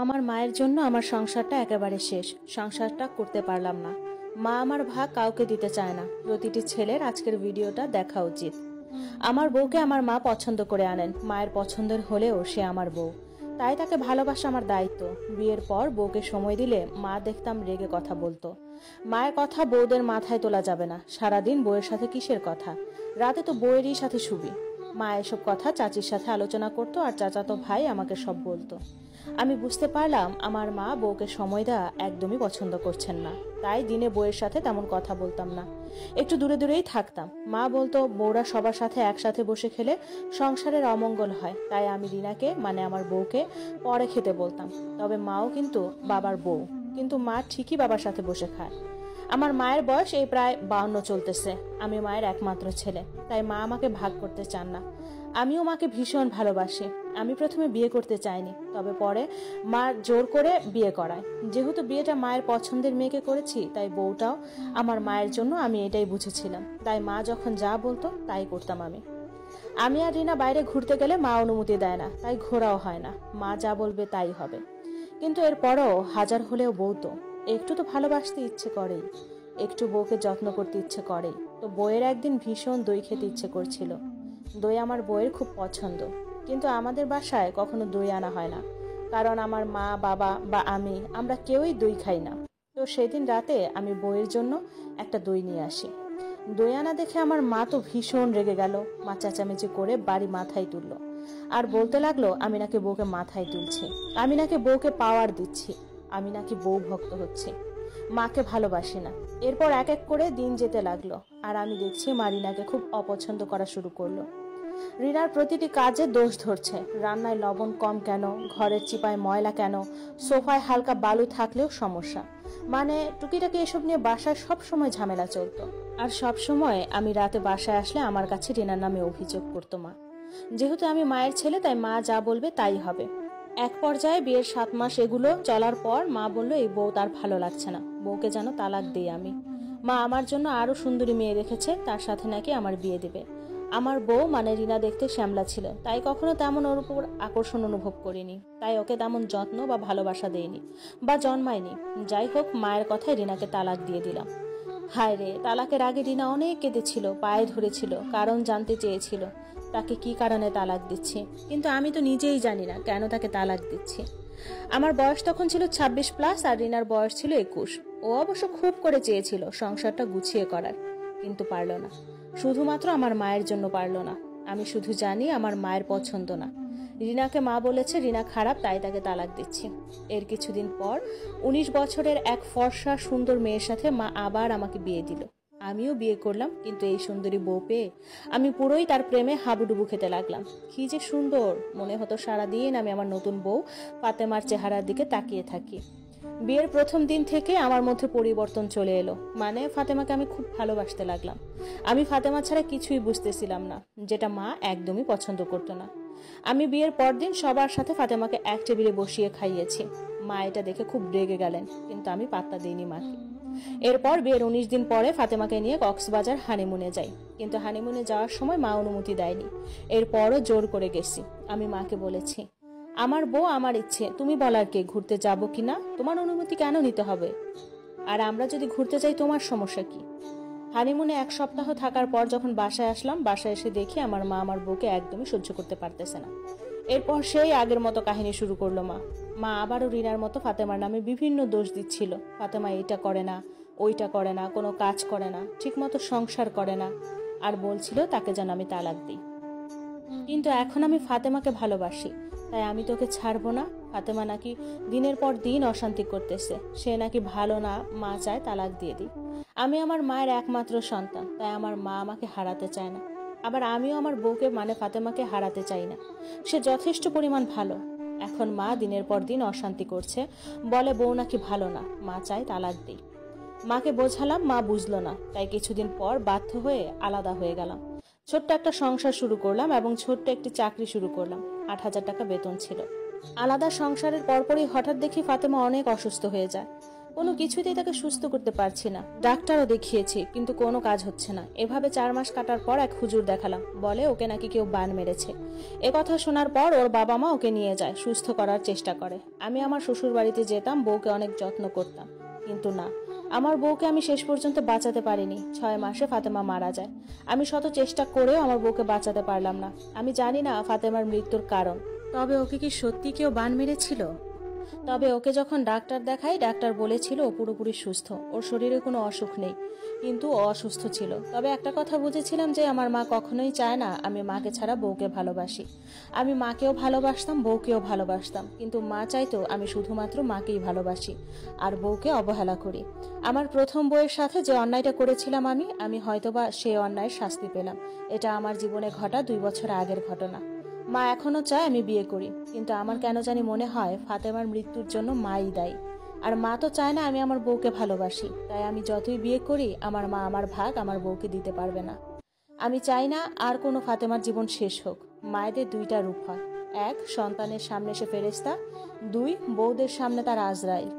আমার মায়ের জন্য আমার সংসারটা একেবারে শেষ। সংসারটা করতে পারলাম না। মা আমার ভাগ কাউকে দিতে চায় না। প্রতিটি ছেলের আজকের ভিডিওটা দেখা উচিত। আমার বউকে আমার মা পছন্দ করে আনেন। মায়ের পছন্দের হলেও সে আমার বউ, তাই তাকে ভালোবাসা আমার দায়িত্ব। বিয়ের পর বউকে সময় দিলে মা দেখতাম রেগে কথা বলতো। মায়ের কথা বউদের মাথায় তোলা যাবে না। সারাদিন বউয়ের সাথে কিসের কথা, রাতে তো বউয়েরই সাথে শুবি। মা এসব কথা চাচির সাথে আলোচনা করতো, আর চাচাতো ভাই আমাকে সব বলতো। আমি বুঝতে পারলাম আমার মা বউকে সময় দেওয়া একদমই পছন্দ করছেন না। তাই দিনে বউয়ের সাথে তেমন কথা বলতাম না, একটু দূরে দূরেই থাকতাম। মা বলতো বউরা সবার সাথে একসাথে বসে খেলে সংসারের অমঙ্গল হয়। তাই আমি রিনাকে মানে আমার বউকে পরে খেতে বলতাম। তবে মাও কিন্তু বাবার বউ, কিন্তু মা ঠিকই বাবার সাথে বসে খায়। আমার মায়ের বয়স এই প্রায় 52 চলতেছে। আমি মায়ের একমাত্র ছেলে, তাই মা আমাকে ভাগ করতে চান না। আমিও মাকে ভীষণ ভালোবাসি। আমি প্রথমে বিয়ে করতে চাইনি, তবে পরে মা জোর করে বিয়ে করায়। যেহেতু বিয়েটা মায়ের পছন্দের মেয়েকে করেছি, তাই বউটাও আমার মায়ের জন্য, আমি এটাই বুঝেছিলাম। তাই মা যখন যা বলতো তাই করতাম। আমি আর রিনা বাইরে ঘুরতে গেলে মা অনুমতি দেয় না, তাই ঘোরাও হয় না। মা যা বলবে তাই হবে। কিন্তু এরপরও হাজার হলেও বউ তো, একটু তো ভালোবাসতে ইচ্ছে করেই, একটু বউকে যত্ন করতে ইচ্ছে করেই। তো বউয়ের একদিন ভীষণ দই খেতে ইচ্ছে করছিল। দই আমার বউয়ের খুব পছন্দ, কিন্তু আমাদের বাসায় কখনো দই আনা হয় না, কারণ আমার মা বাবা বা আমরা কেউই দই খাই না। তো সেদিন রাতে আমি বউয়ের জন্য একটা দই নিয়ে আসি। দই আনা দেখে আমার মা তো ভীষণ রেগে গেল। মা চেঁচামেচি করে বাড়ি মাথায় তুললো, আর বলতে লাগলো আমি নাকি বউকে মাথায় তুলছি, আমি নাকি বউকে পাওয়ার দিচ্ছি, আমি নাকি বউ ভক্ত হচ্ছে, মাকে ভালোবাসি না। এরপর এক এক করে দিন যেতে লাগলো, আর আমি দেখছি মা রিনাকে খুব অপছন্দ করা শুরু করলো। রিনার প্রতিটি কাজে দোষ ধরছে। রান্নায় লবণ কম কেন, ঘরের চিপায় ময়লা কেন, সোফায় হালকা বালু থাকলেও সমস্যা। মানে টুকিটাকি এসব নিয়ে বাসায় সব সময় ঝামেলা চলতো। আর সব সময় আমি রাতে বাসায় আসলে আমার কাছে রিনার নামে অভিযোগ করতো মা। যেহেতু আমি মায়ের ছেলে, তাই মা যা বলবে তাই হবে। এক পর্যায়ে বিয়ের 7 মাস এগুলো চলার পর মা বলল এই বউ তার ভালো লাগছে না, বউকে যেন তালাক দিই আমি। মা আমার জন্য আরো সুন্দরী মেয়ে রেখেছে, তার সাথে নাকি আমার বিয়ে দেবে। আমার বউ মানে রিনা দেখতে শ্যামলা ছিল, তাই কখনো তেমন ওর উপর আকর্ষণ অনুভব করিনি, তাই ওকে তেমন যত্ন বা ভালোবাসা দেইনি বা জন্মায়নি। যাই হোক, মায়ের কথায় রিনাকে তালাক দিয়ে দিলাম। হায় রে, তালাকের আগে রিনা অনেক কেঁদেছিল, পায়ে ধরেছিল, কারণ জানতে চেয়েছিল তাকে কি কারণে তালাক দিচ্ছি। কিন্তু আমি তো নিজেই জানি না কেন তাকে তালাক দিচ্ছি। আমার বয়স তখন ছিল 26+, আর রিনার বয়স ছিল 21। ও অবশ্য খুব করে চেয়েছিল সংসারটা গুছিয়ে করার, কিন্তু পারল না। শুধুমাত্র আমার মায়ের জন্য পারল না। আমি শুধু জানি আমার মায়ের পছন্দ না। রিনাকে মা বলেছে রিনা খারাপ, তাই তাকে তালাক দিচ্ছি। এর কিছুদিন পর 19 বছরের এক ফর্সা সুন্দর মেয়ের সাথে মা আবার আমাকে বিয়ে দিল। আমিও বিয়ে করলাম, কিন্তু এই সুন্দরী বউ পেয়ে আমি পুরোই তার প্রেমে হাবুডুবু খেতে লাগলাম। কি যে সুন্দর, মনে হতো সারাদিন আমি আমার নতুন বউ ফাতেমার চেহারার দিকে তাকিয়ে থাকি। বিয়ের প্রথম দিন থেকে আমার মধ্যে পরিবর্তন চলে এলো। মানে ফাতেমাকে আমি খুব ভালোবাসতে লাগলাম। আমি ফাতেমা ছাড়া কিছুই বুঝতেছিলাম না, যেটা মা একদমই পছন্দ করতো না। আমি বিয়ের পরদিন সবার সাথে ফাতেমাকে এক টেবিলে বসিয়ে খাইয়েছি। মা এটা দেখে খুব রেগে গেলেন, কিন্তু আমি পাত্তা দিইনি মাকে। এরপর বিয়ের 19 দিন পরে ফাতেমাকে নিয়ে কক্সবাজার হানিমুনে যাই, কিন্তু হানিমুনে যাওয়ার সময় মা অনুমতি দেয়নি। এরপরও জোর করে গেছি। আমি মাকে বলেছি আমার বউ আমার ইচ্ছে, তুমি বলার কে ঘুরতে যাব কিনা, তোমার অনুমতি কেন নিতে হবে? আর আমরা যদি ঘুরতে যাই তোমার সমস্যা কি? হানিমুনে 1 সপ্তাহ থাকার পর যখন বাসায় আসলাম, বাসায় এসে দেখি আমার মা আমার বউকে একদমই সহ্য করতে পারতেছে না। এরপর সেই আগের মতো কাহিনী শুরু করলো মা। মা আবারও রিনার মতো ফাতেমার নামে বিভিন্ন দোষ দিচ্ছিল। ফাতেমা এইটা করে না, ওইটা করে না, কোনো কাজ করে না, ঠিকমতো সংসার করে না, আর বলছিল তাকে যেন আমি তালাক দিই। কিন্তু এখন আমি ফাতেমাকে ভালোবাসি, তাই আমি তোকে ছাড়বো না। ফাতেমা নাকি দিনের পর দিন অশান্তি করতেছে, সে নাকি ভালো না, মা চায় তালাক দিয়ে দিই। আমি আমার মায়ের একমাত্র সন্তান, তাই আমার মা আমাকে হারাতে চায় না। আবার আমিও আমার বউকে মানে ফাতেমাকে হারাতে চাই না। সে যথেষ্ট পরিমাণ ভালো। এখন মা দিনের পর দিন অশান্তি করছে, বলে বউ নাকি ভালো না, মা চায় তালাক দিই। মাকে বোঝালাম, মা বুঝলো না, তাই কিছুদিন পর বাধ্য হয়ে আলাদা হয়ে গেলাম। ছোট্ট একটা সংসার শুরু করলাম এবং ছোট্ট একটি চাকরি শুরু করলাম। 8,000 টাকা বেতন ছিল। আলাদা সংসারের পরপরই হঠাৎ দেখি ফাতেমা অনেক অসুস্থ হয়ে যায়। কোনো কিছুতেই তাকে সুস্থ করতে পারছি না। ডাক্তারও দেখিয়েছি, কিন্তু কোনো কাজ হচ্ছে না। এভাবে 4 মাস কাটার পর এক হুজুর দেখালাম, বলে ওকে নাকি কেউ বান মেরেছে। কথা শোনার পর ওর বাবা মা ওকে নিয়ে যায়, সুস্থ করার চেষ্টা করে। আমি আমার শ্বশুর বাড়িতে যেতাম, বউকে অনেক যত্ন করতাম, কিন্তু না, আমার বউকে আমি শেষ পর্যন্ত বাঁচাতে পারিনি। 6 মাসে ফাতেমা মারা যায়। আমি শত চেষ্টা করেও আমার বউকে বাঁচাতে পারলাম না। আমি জানি না ফাতেমার মৃত্যুর কারণ। তবে ওকে কি সত্যি কেউ বান মেরেছিল? তবে ওকে যখন ডাক্তার দেখাই, ডাক্তার বলেছিল ও পুরোপুরি সুস্থ, ওর শরীরে কোনো অসুখ নেই, কিন্তু ও অসুস্থ ছিল। তবে একটা কথা বুঝেছিলাম যে আমার মা কখনোই চায় না আমি মাকে ছাড়া বউকে ভালোবাসি। আমি মাকেও ভালোবাসতাম, বউকেও ভালোবাসতাম, কিন্তু মা চাইতো আমি শুধুমাত্র মাকেই ভালোবাসি আর বউকে অবহেলা করি। আমার প্রথম বউয়ের সাথে যে অন্যায়টা করেছিলাম আমি হয়তোবা সেই অন্যায়ের শাস্তি পেলাম। এটা আমার জীবনে ঘটা 2 বছর আগের ঘটনা। মা এখনো চায় আমি বিয়ে করি, কিন্তু আমার কেন জানি মনে হয় ফাতেমার মৃত্যুর জন্য মাই দায়ী। আর মা তো চায় না আমি আমার বউকে ভালোবাসি, তাই আমি যতই বিয়ে করি আমার মা আমার ভাগ আমার বউকে দিতে পারবে না। আমি চাই না আর কোনো ফাতেমার জীবন শেষ হোক। মায়েদের 2টা রূপ হয়, 1 সন্তানের সামনে সে ফেরেশতা, 2 বউদের সামনে তার আজরাইল।